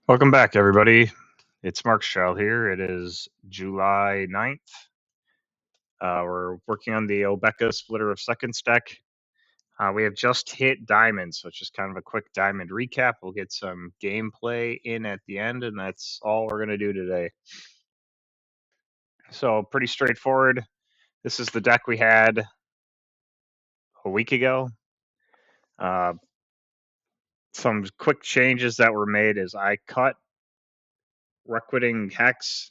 Welcome back, everybody. It's Mark's Child here. It is July 9th. We're working on the Obeka Splitter of Seconds deck. We have just hit Diamond, so it's just kind of a quick Diamond recap. We'll get some gameplay in at the end, and that's all we're going to do today. So, pretty straightforward. This is the deck we had a week ago. Some quick changes that were made is I cut Requiting Hex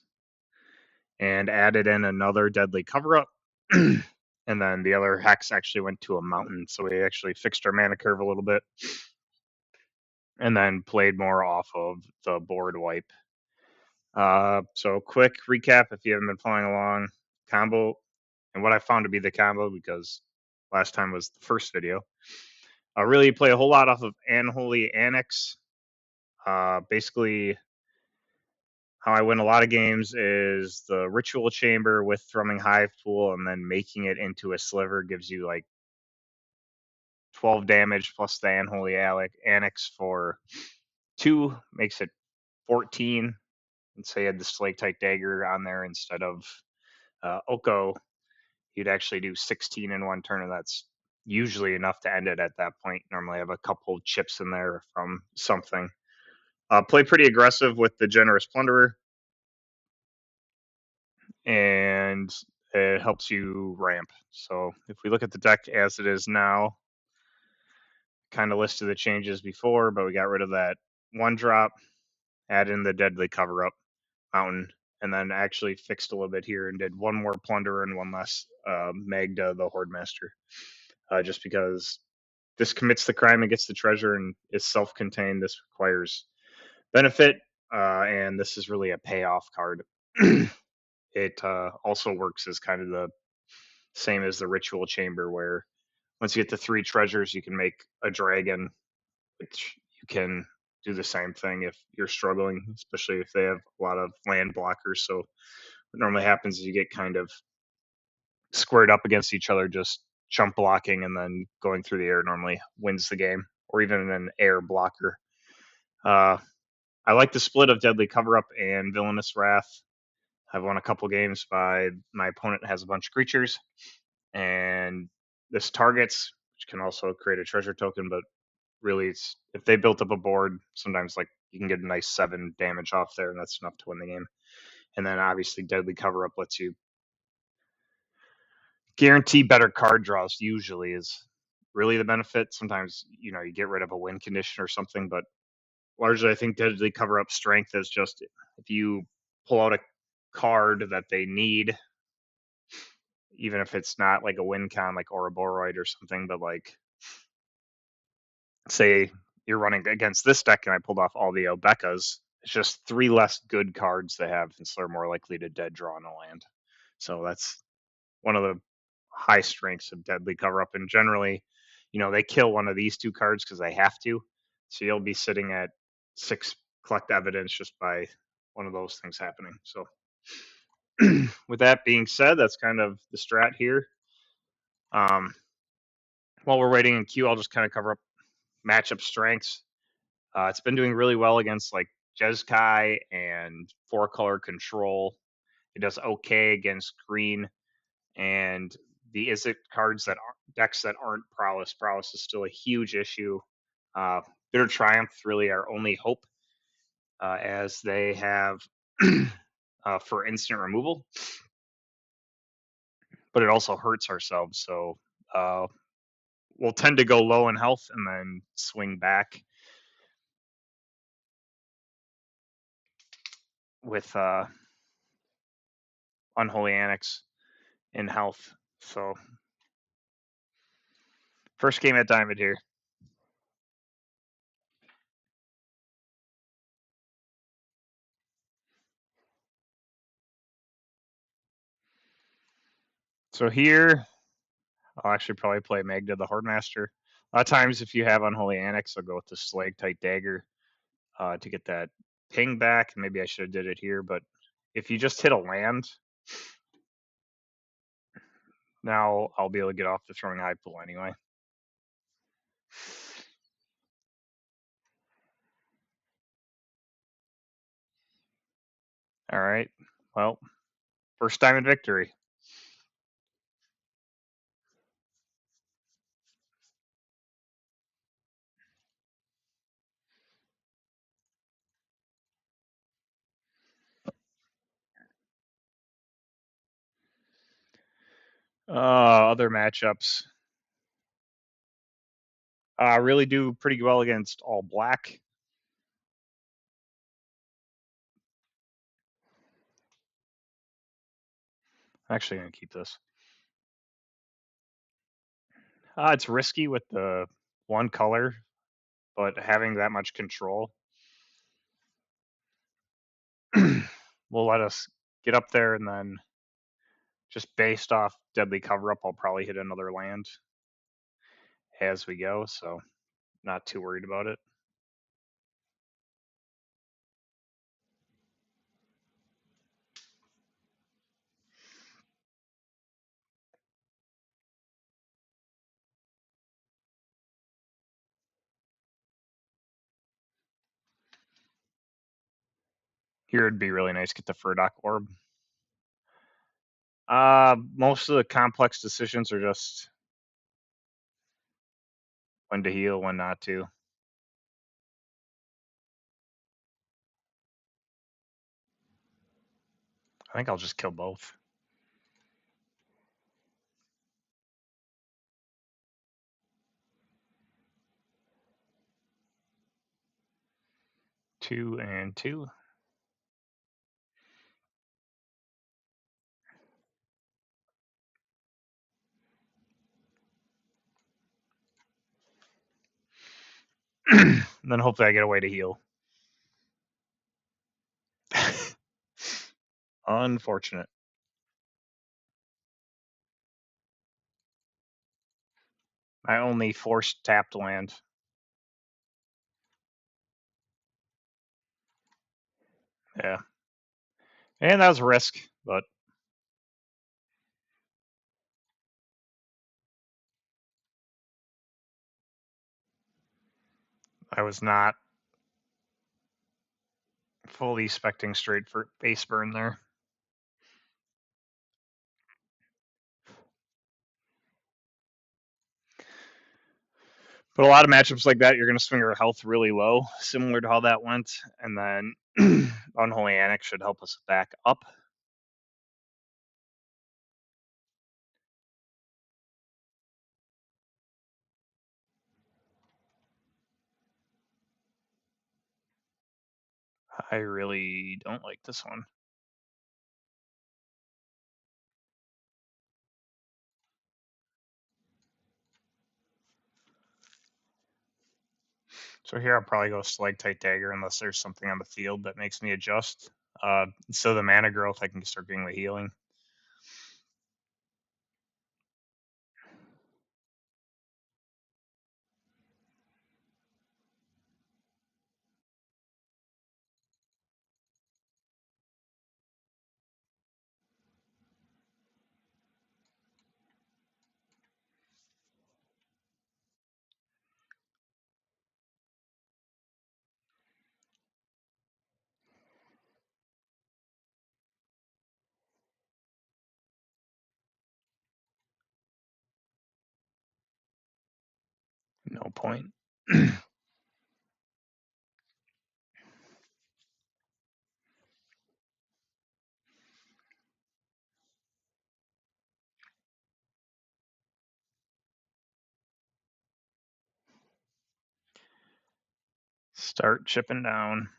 and added in another Deadly Cover-Up. And then the other hex actually went to a mountain, so we actually fixed our mana curve a little bit. And then played more off of the board wipe. So quick recap if you haven't been following along. Combo, and what I found to be the combo, because last time was the first video. Really play a whole lot off of Unholy Annex. Basically, how I win a lot of games is the Ritual Chamber with Thrumming Hive Pool, and then making it into a sliver gives you like 12 damage plus the Unholy Annex for 2, makes it 14. And say you had the Stalactite Dagger on there instead of Oko, you'd actually do 16 in one turn, and that's usually enough to end it at that point. Normally I have a couple chips in there from something. Play pretty aggressive with the Generous Plunderer, and it helps you ramp. So if we look at the deck as it is now, kind of listed the changes before, but we got rid of that 1-drop, add in the Deadly Cover-Up mountain, and then actually fixed a little bit here and did one more Plunderer and one less Magda, the Hoardmaster. Just because this commits the crime and gets the treasure and is self-contained, this requires benefit, and this is really a payoff card. It also works as kind of the same as the Ritual Chamber, where once you get the 3 treasures, you can make a dragon, which you can do the same thing if you're struggling, especially if they have a lot of land blockers. So what normally happens is you get kind of squared up against each other, just jump blocking, and then going through the air normally wins the game, or even an air blocker. I like the split of Deadly Cover-Up and Villainous Wrath. I've won a couple games by my opponent has a bunch of creatures, and this targets, which can also create a treasure token, but really it's, if they built up a board, sometimes like you can get a nice 7 damage off there, and that's enough to win the game. And then obviously Deadly Cover-Up lets you guarantee better card draws, usually is really the benefit. Sometimes, you get rid of a win condition or something, but largely I think Deadly Cover-Up strength is just if you pull out a card that they need, even if it's not like a win con like Ouroboros or something, but like say you're running against this deck and I pulled off all the Obekas, it's just 3 less good cards they have, and so they're more likely to dead draw on a land. So that's one of the high strengths of Deadly Cover-Up, and generally, they kill one of these 2 cards because they have to. So you'll be sitting at 6 collect evidence just by one of those things happening. So with that being said, that's kind of the strat here. While we're waiting in queue, I'll just kind of cover up matchup strengths. It's been doing really well against like Jeskai and 4-color control. It does okay against green, and the Izzet cards that decks that aren't Prowess. Prowess is still a huge issue. Bitter Triumph really our only hope, as they have for instant removal, but it also hurts ourselves. So we'll tend to go low in health and then swing back with Unholy Annex in health. So first game at Diamond here. So here, I'll actually probably play Magda, the Hoardmaster. A lot of times, if you have Unholy Annex, I'll go with the Stalactite Dagger to get that ping back. Maybe I should have did it here, but if you just hit a land, now I'll be able to get off the Throwing Hive Pool anyway. All right. Well, first time in victory. Other matchups. Really do pretty well against all black. I'm actually going to keep this. It's risky with the one color, but having that much control will let us get up there, and then just based off deadly cover up, I'll probably hit another land as we go, so not too worried about it. Here it'd be really nice to get the Furdock Orb. Most of the complex decisions are just when to heal, when not to. I think I'll just kill both. Two and two. And then hopefully I get a way to heal. Unfortunate. I only forced tapped land. Yeah. And that was a risk, but I was not fully expecting straight for base burn there. But a lot of matchups like that, you're going to swing your health really low, similar to how that went. And then Unholy Annex should help us back up. I really don't like this one. So here I'll probably go Stalactite Dagger unless there's something on the field that makes me adjust. So the mana growth, I can start getting the healing. No point. Start chipping down.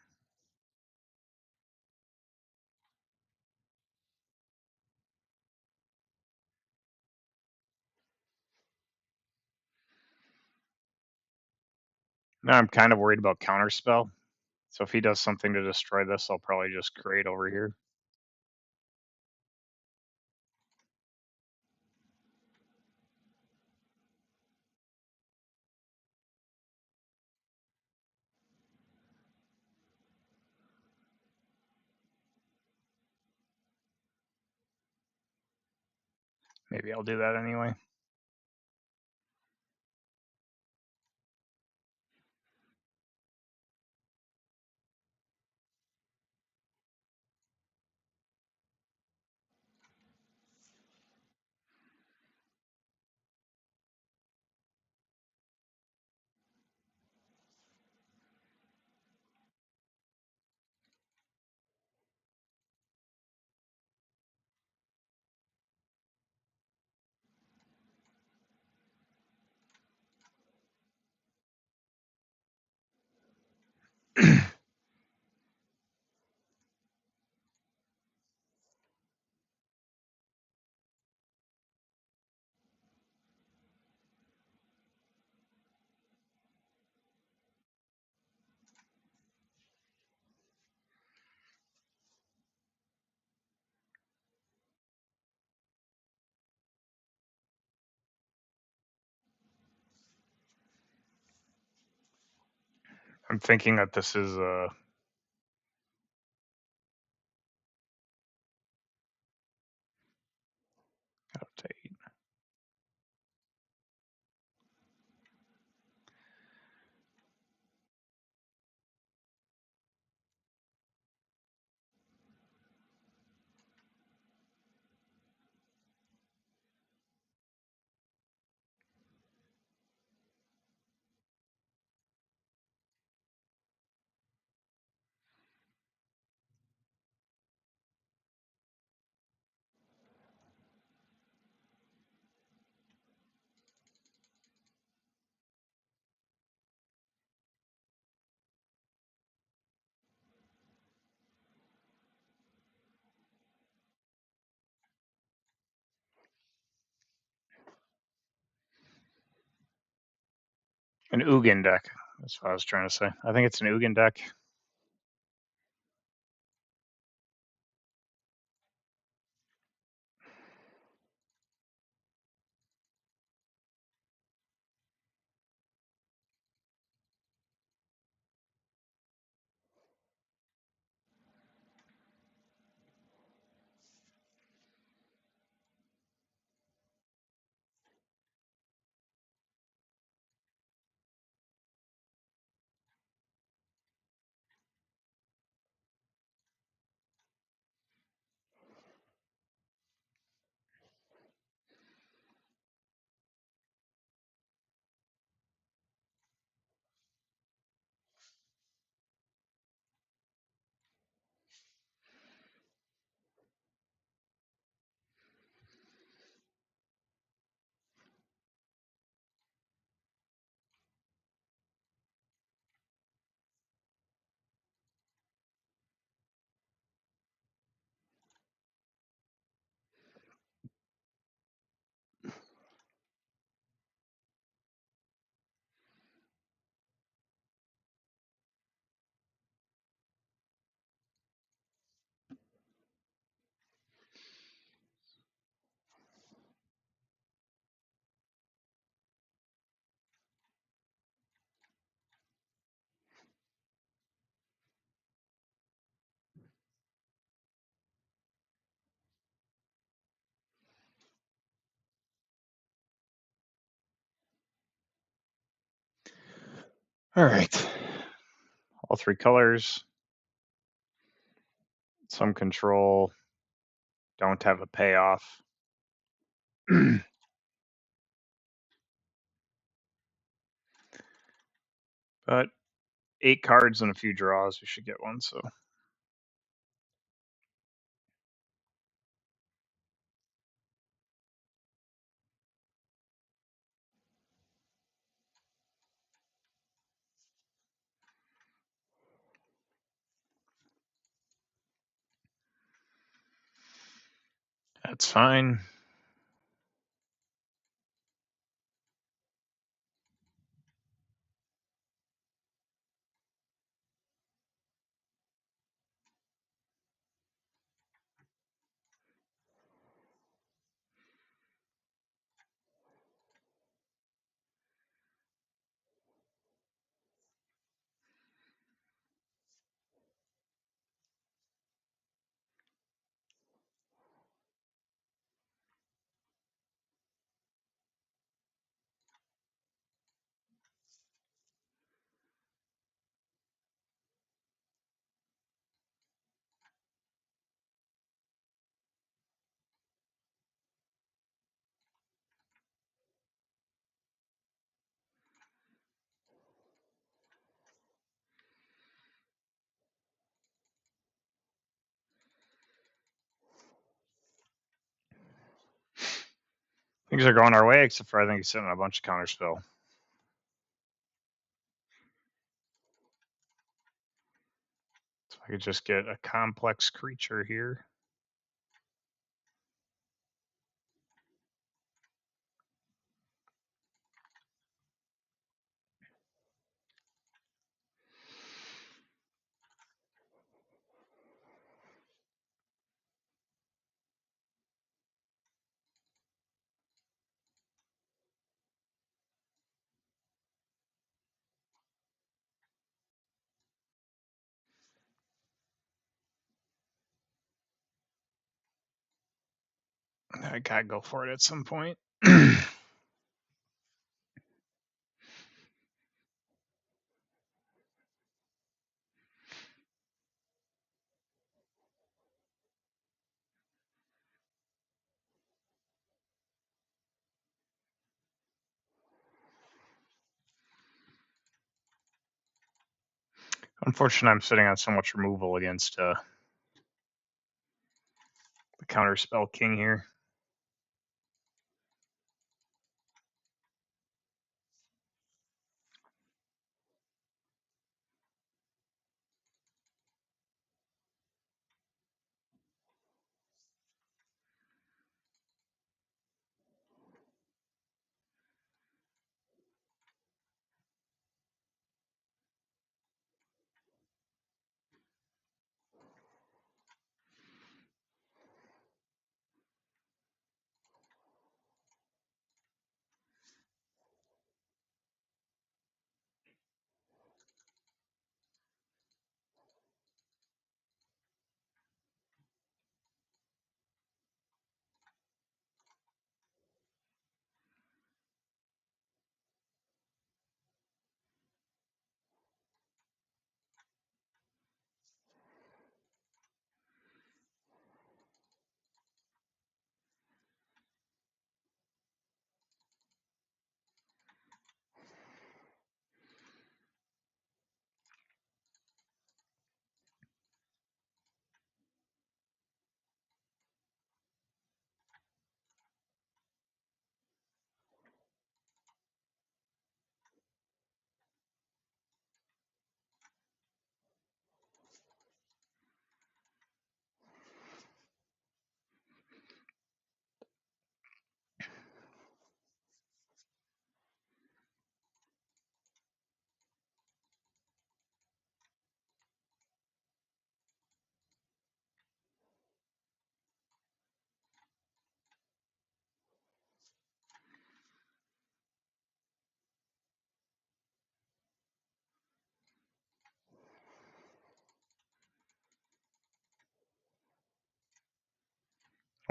Now I'm kind of worried about Counterspell. So if he does something to destroy this, I'll probably just create over here. Maybe I'll do that anyway. I'm thinking that this is update. An Ugin deck. That's what I was trying to say. I think it's an Ugin deck. All right. All three colors. Some control. Don't have a payoff. But 8 cards and a few draws. We should get one. So that's fine. Things are going our way, except for I think he's sitting on a bunch of counterspell. So I could just get a complex creature here. I gotta go for it at some point. Unfortunately, I'm sitting on so much removal against the counter spell king here.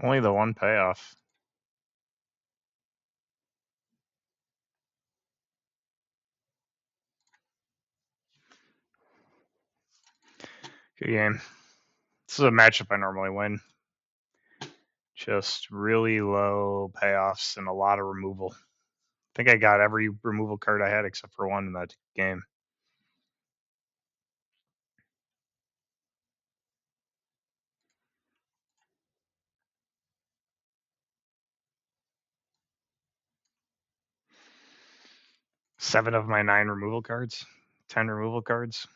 Only the one payoff. Good game. This is a matchup I normally win. Just really low payoffs and a lot of removal. I think I got every removal card I had except for one in that game. Seven of my 9 removal cards. 10 removal cards.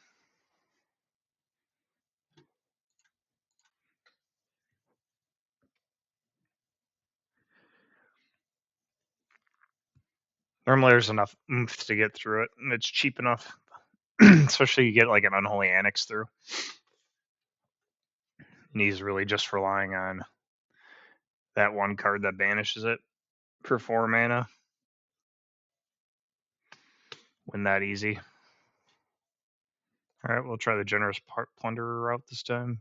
Normally there's enough oomph to get through it, and it's cheap enough. Especially you get like an Unholy Annex through. And he's really just relying on that one card that banishes it for 4 mana. Win that easy. Alright, we'll try the Generous Plunderer route this time.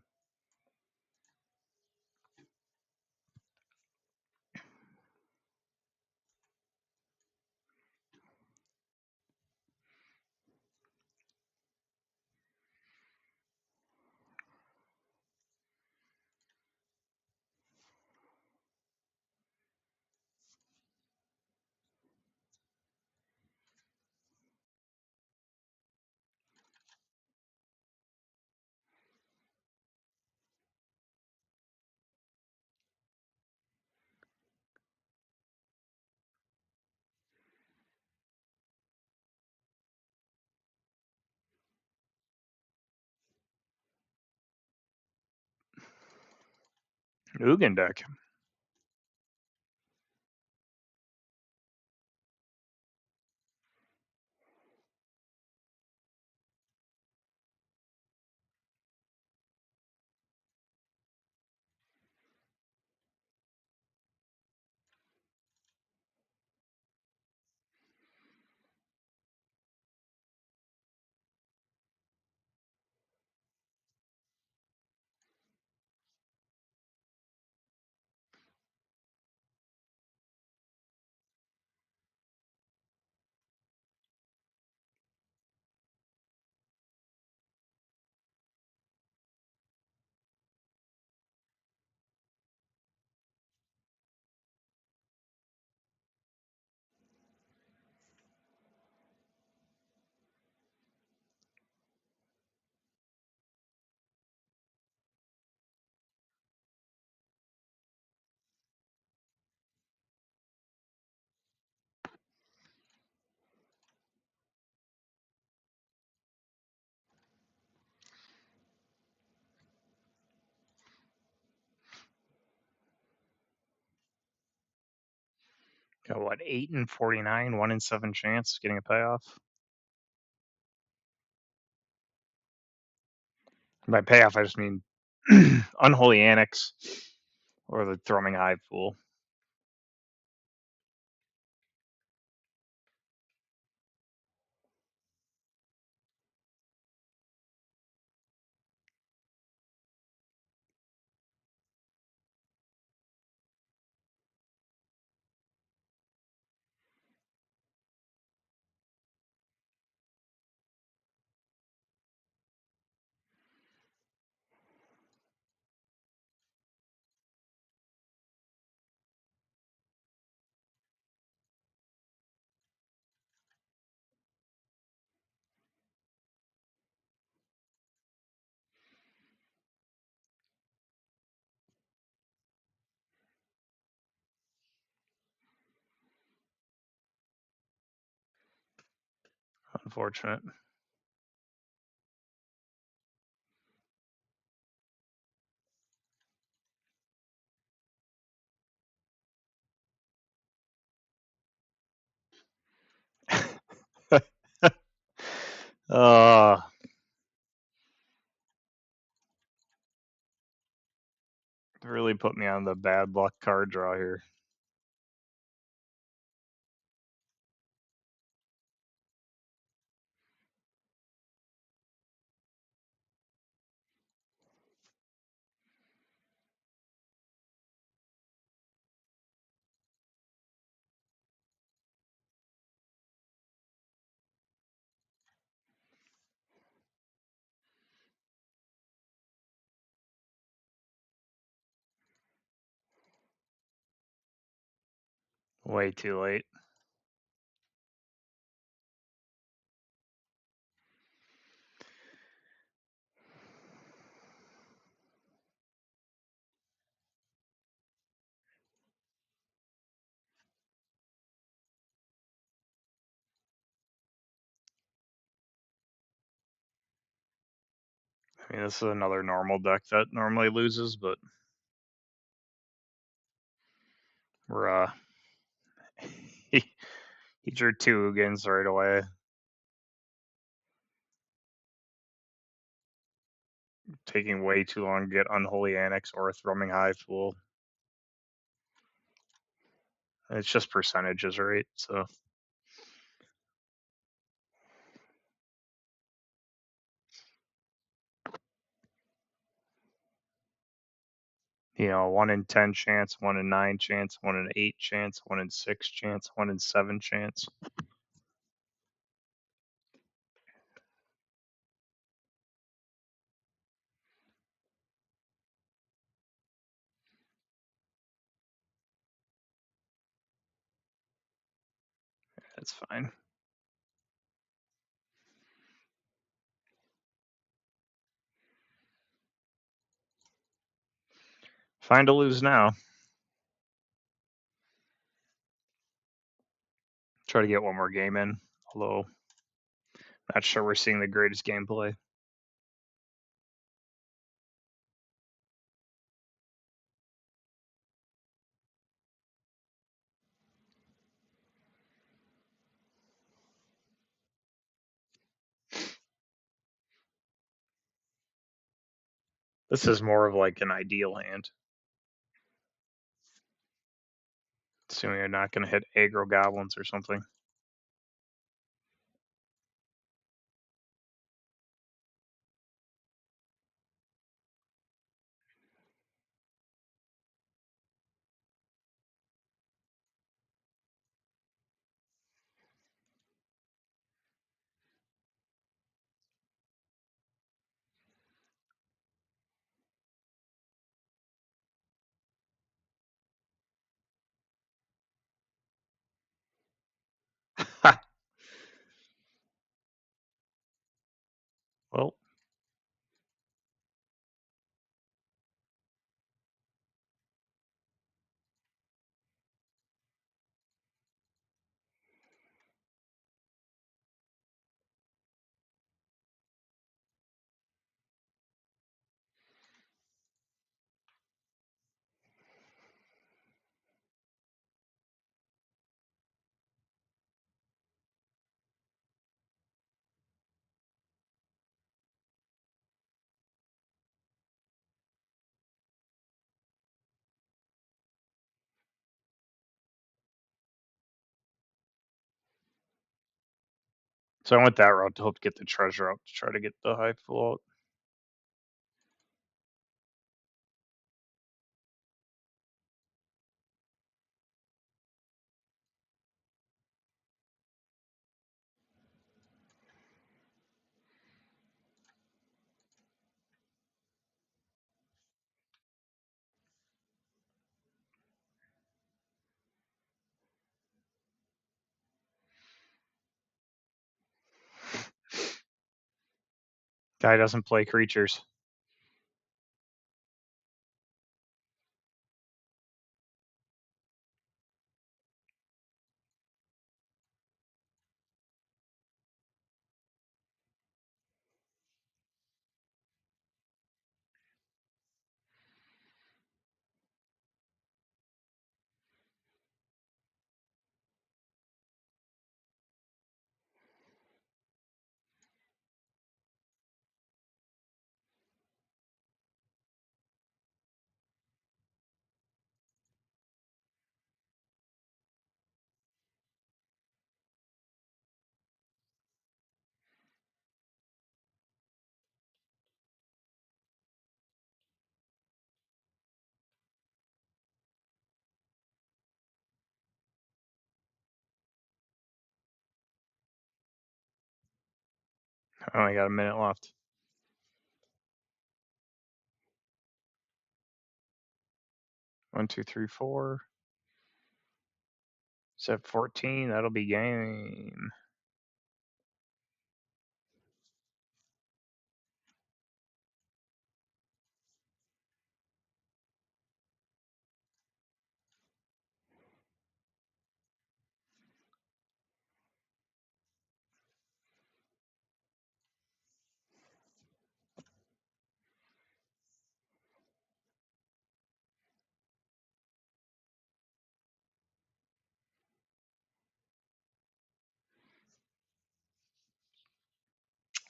Ugin deck. Got what, 8 and 49, 1 in 7 chance getting a payoff. By payoff, I just mean Unholy Annex or the Thrumming Hive Pool. Unfortunate. uh, really put me on the bad luck card draw here. Way too late. I mean, this is another normal deck that normally loses, but we're he drew 2 against right away. Taking way too long to get Unholy Annex or a Thrumming Hive Pool. It's just percentages, right? So you know, 1 in 10 chance, 1 in 9 chance, 1 in 8 chance, 1 in 6 chance, 1 in 7 chance. That's fine. Fine to lose now. Try to get one more game in, although not sure we're seeing the greatest gameplay. This is more of like an ideal hand. Assuming you're not going to hit aggro goblins or something. Well, So I went that route to hope to get the treasure out to try to get the high full out. Guy doesn't play creatures. I only got a minute left. One, two, three, four. Set 14. That'll be game.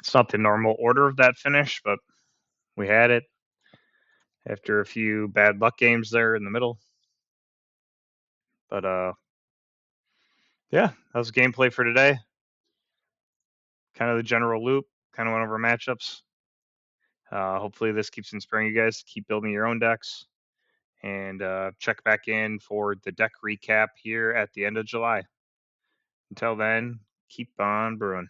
It's not the normal order of that finish, but we had it after a few bad luck games there in the middle. But yeah, that was gameplay for today. Kind of the general loop. Kind of went over matchups. Hopefully this keeps inspiring you guys to keep building your own decks. And check back in for the deck recap here at the end of July. Until then, keep on brewing.